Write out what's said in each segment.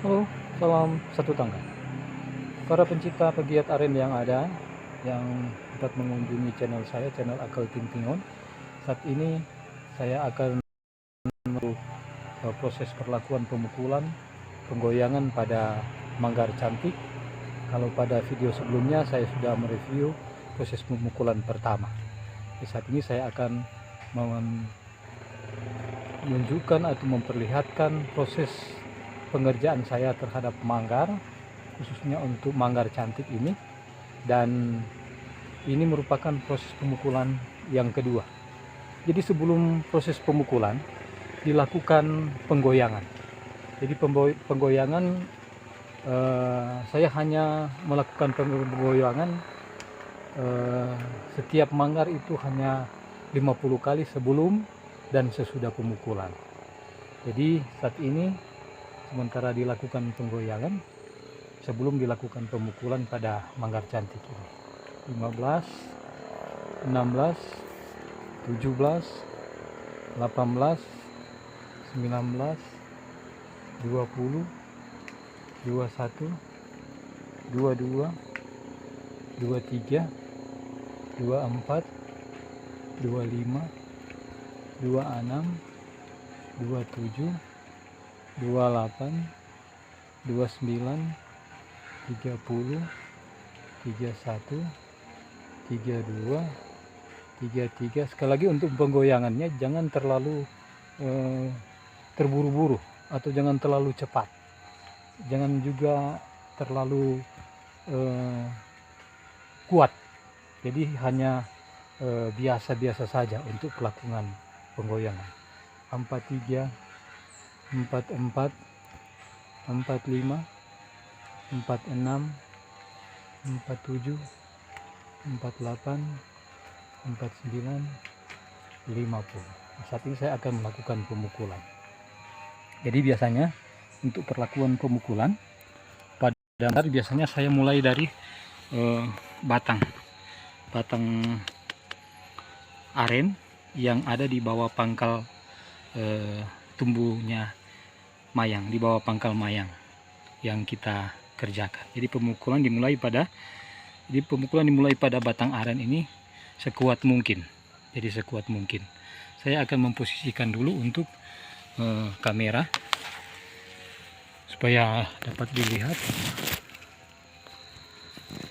Halo, salam satu tangga. Para pencinta pegiat aren yang ada, yang dapat mengunjungi channel saya, channel Akal Tintingon. Saat ini saya akan proses perlakuan pemukulan, penggoyangan pada manggar cantik. Kalau pada video sebelumnya saya sudah mereview proses pemukulan pertama. Saat ini saya akan menunjukkan atau memperlihatkan proses pengerjaan saya terhadap manggar, khususnya untuk manggar cantik ini. Dan ini merupakan proses pemukulan yang kedua. Jadi sebelum proses pemukulan dilakukan penggoyangan. Jadi penggoyangan saya hanya melakukan penggoyangan setiap manggar itu hanya 50 kali sebelum dan sesudah pemukulan. Jadi saat ini sementara dilakukan penggoyangan sebelum dilakukan pemukulan pada manggar cantik ini. 15, 16, 17, 18, 19, 20, 21, 22, 23, 24, 25, 26, 27, 28, 29, 30, 31, 32, 33. Sekali lagi untuk penggoyangannya jangan terlalu terburu-buru atau jangan terlalu cepat, jangan juga terlalu kuat. Jadi hanya biasa-biasa saja untuk pelakuan penggoyangan. 43, 44, 45, 46, 47, 48, 49, 50. Saat ini saya akan melakukan pemukulan. Jadi biasanya untuk perlakuan pemukulan pada biasanya saya mulai dari batang aren yang ada di bawah pangkal tumbuhnya mayang, di bawah pangkal mayang yang kita kerjakan. Jadi pemukulan dimulai pada batang aren ini sekuat mungkin. Jadi sekuat mungkin. Saya akan memposisikan dulu untuk kamera supaya dapat dilihat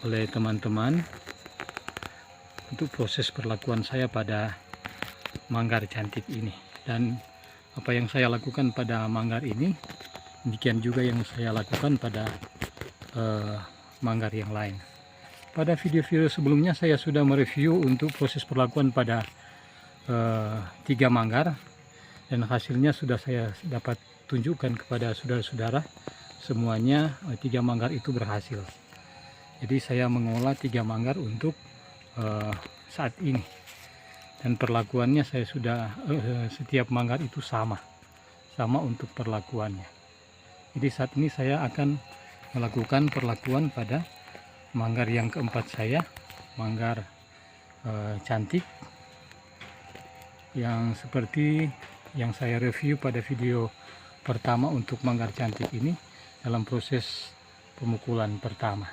oleh teman-teman untuk proses perlakuan saya pada manggar cantik ini. Dan apa yang saya lakukan pada manggar ini, demikian juga yang saya lakukan pada manggar yang lain. Pada video-video sebelumnya saya sudah mereview untuk proses perlakuan pada 3 manggar, dan hasilnya sudah saya dapat tunjukkan kepada saudara-saudara. Semuanya 3 manggar itu berhasil. Jadi saya mengolah 3 manggar untuk saat ini, dan perlakuannya saya sudah setiap manggar itu sama untuk perlakuannya. Jadi saat ini saya akan melakukan perlakuan pada manggar yang keempat saya, manggar cantik, yang seperti yang saya review pada video pertama untuk manggar cantik ini dalam proses pemukulan pertama.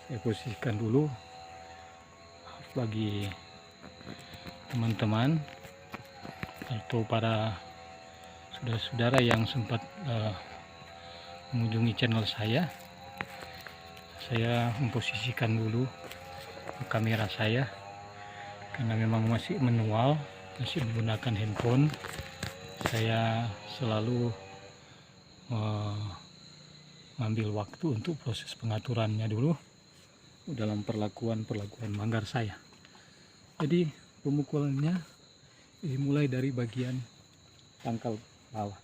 Saya posisikan dulu bagi teman-teman atau para saudara-saudara yang sempat mengunjungi channel saya memposisikan dulu kamera saya karena memang masih manual, masih menggunakan handphone. Saya selalu mengambil waktu untuk proses pengaturannya dulu dalam perlakuan manggar saya. Jadi pemukulannya dimulai dari bagian pangkal bawah.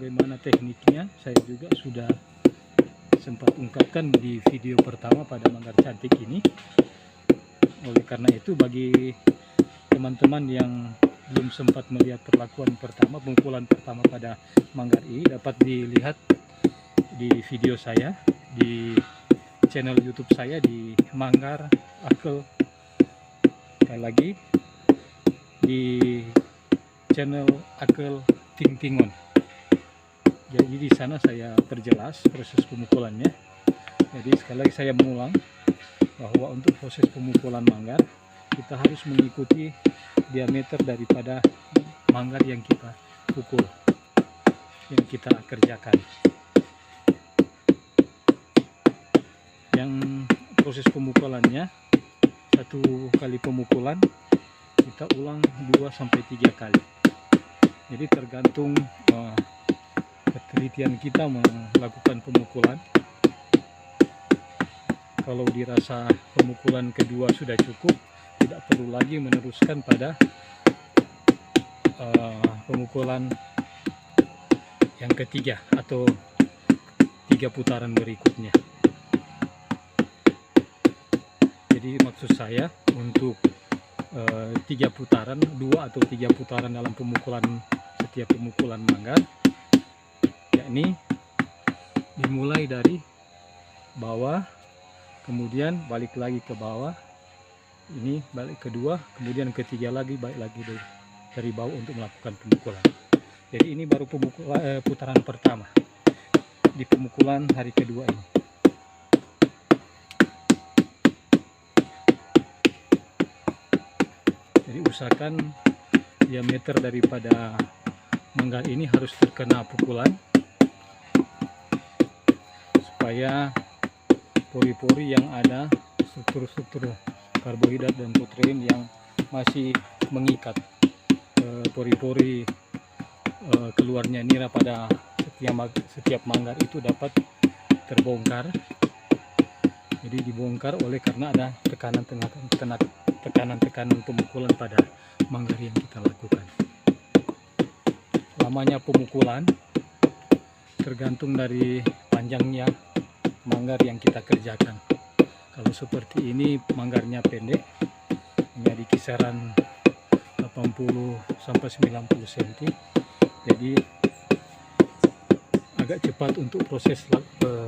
Bagaimana tekniknya saya juga sudah sempat ungkapkan di video pertama pada manggar cantik ini. Oleh karena itu, bagi teman-teman yang belum sempat melihat perlakuan pertama, pemukulan pertama pada manggar ini, dapat dilihat di video saya di channel YouTube saya di Manggar Akel. Sekali lagi di channel Akel Tingtingon. Jadi di sana saya perjelas proses pemukulannya. Jadi sekali lagi saya mengulang bahwa untuk proses pemukulan manggar kita harus mengikuti diameter daripada manggar yang kita pukul, yang kita kerjakan. Yang proses pemukulannya, satu kali pemukulan kita ulang 2-3 kali. Jadi tergantung ketelitian kita melakukan pemukulan. Kalau dirasa pemukulan kedua sudah cukup, tidak perlu lagi meneruskan pada pemukulan yang ketiga atau 3 putaran berikutnya. Jadi maksud saya untuk 3 putaran, 2 atau 3 putaran dalam pemukulan, setiap pemukulan manggar, yakni dimulai dari bawah, kemudian balik lagi ke bawah, ini balik kedua, kemudian ketiga lagi balik lagi dari bawah untuk melakukan pemukulan. Jadi ini baru putaran pertama di pemukulan hari kedua ini. Jadi usahakan diameter daripada manggar ini harus terkena pukulan supaya pori-pori yang ada, struktur-struktur karbohidrat dan protein yang masih mengikat pori-pori keluarnya nira pada setiap manggar itu dapat terbongkar. Jadi dibongkar oleh karena ada tekanan pemukulan pada manggar yang kita lakukan. Lamanya pemukulan tergantung dari panjangnya manggar yang kita kerjakan. Kalau seperti ini manggarnya pendek, hanya di kisaran 80-90 cm, jadi agak cepat untuk proses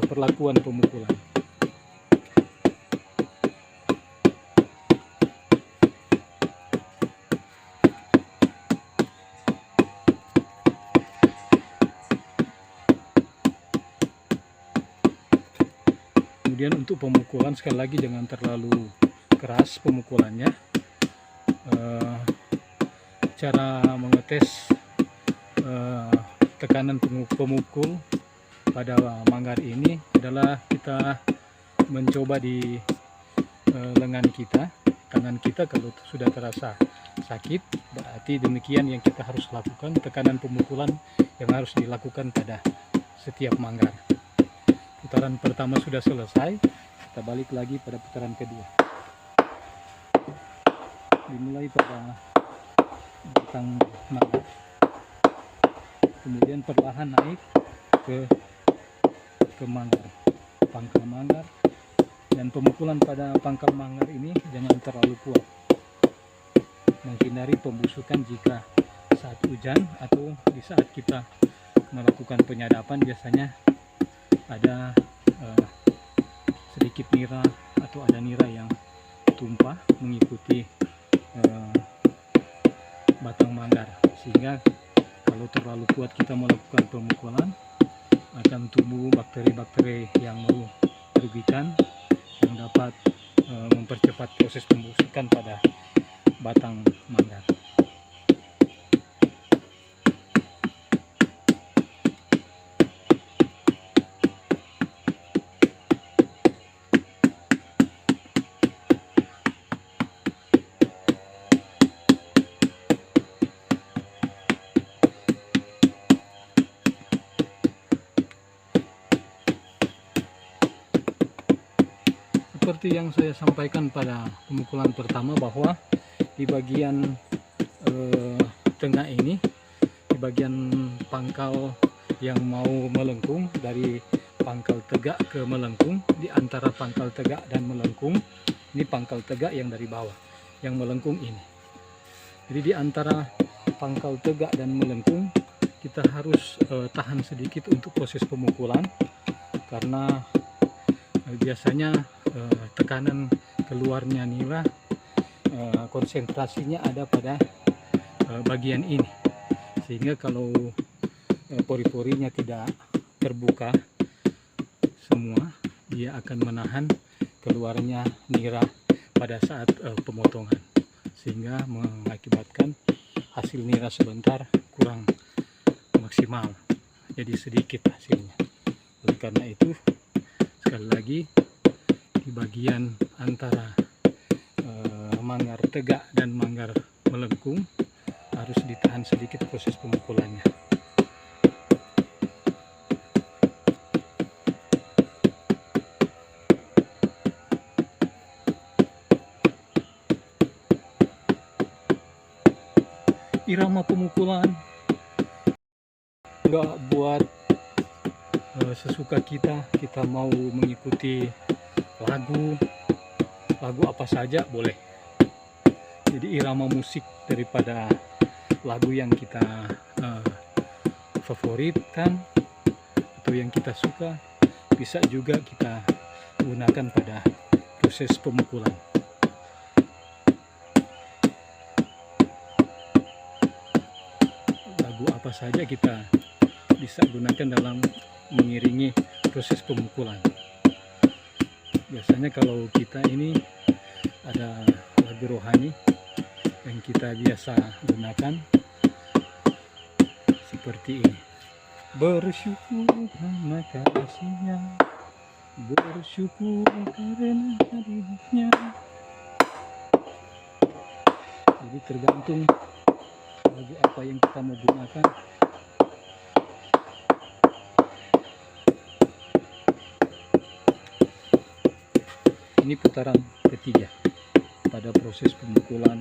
perlakuan pemukulan. Kemudian untuk pemukulan, sekali lagi jangan terlalu keras pemukulannya. Cara mengetes tekanan pemukul pada manggar ini adalah kita mencoba di lengan kita, tangan kita. Kalau sudah terasa sakit, berarti demikian yang kita harus lakukan, tekanan pemukulan yang harus dilakukan pada setiap manggar. Putaran pertama sudah selesai, kita balik lagi pada putaran kedua. Dimulai pada batang manggar, kemudian perlahan naik ke manggar, pangkal manggar. Dan pemukulan pada pangkal manggar ini jangan terlalu kuat, menghindari pembusukan jika saat hujan atau di saat kita melakukan penyadapan. Biasanya ada sedikit nira atau ada nira yang tumpah mengikuti batang manggar, sehingga kalau terlalu kuat kita melakukan pemukulan akan tumbuh bakteri-bakteri yang merugikan, yang dapat mempercepat proses pembusukan pada batang manggar. Seperti yang saya sampaikan pada pemukulan pertama, bahwa di bagian tengah ini, di bagian pangkal yang mau melengkung dari pangkal tegak ke melengkung. Di antara pangkal tegak dan melengkung, ini pangkal tegak yang dari bawah, yang melengkung ini. Jadi di antara pangkal tegak dan melengkung kita harus tahan sedikit untuk proses pemukulan, karena biasanya tekanan keluarnya nira konsentrasinya ada pada bagian ini, sehingga kalau pori-porinya tidak terbuka semua, dia akan menahan keluarnya nira pada saat pemotongan, sehingga mengakibatkan hasil nira sebentar kurang maksimal, jadi sedikit hasilnya. Oleh karena itu, sekali lagi, di bagian antara manggar tegak dan manggar melengkung harus ditahan sedikit proses pemukulannya. Irama pemukulan nggak buat sesuka kita mau mengikuti lagu apa saja boleh. Jadi irama musik daripada lagu yang kita favoritkan atau yang kita suka bisa juga kita gunakan pada proses pemukulan. Lagu apa saja kita bisa gunakan dalam mengiringi proses pemukulan. Biasanya kalau kita ini ada lagu rohani yang kita biasa gunakan seperti ini. Bersyukur karena kasih-Nya, bersyukur karena hadirat-Nya. Jadi tergantung lagu apa yang kita mau gunakan. Ini putaran ketiga pada proses pemukulan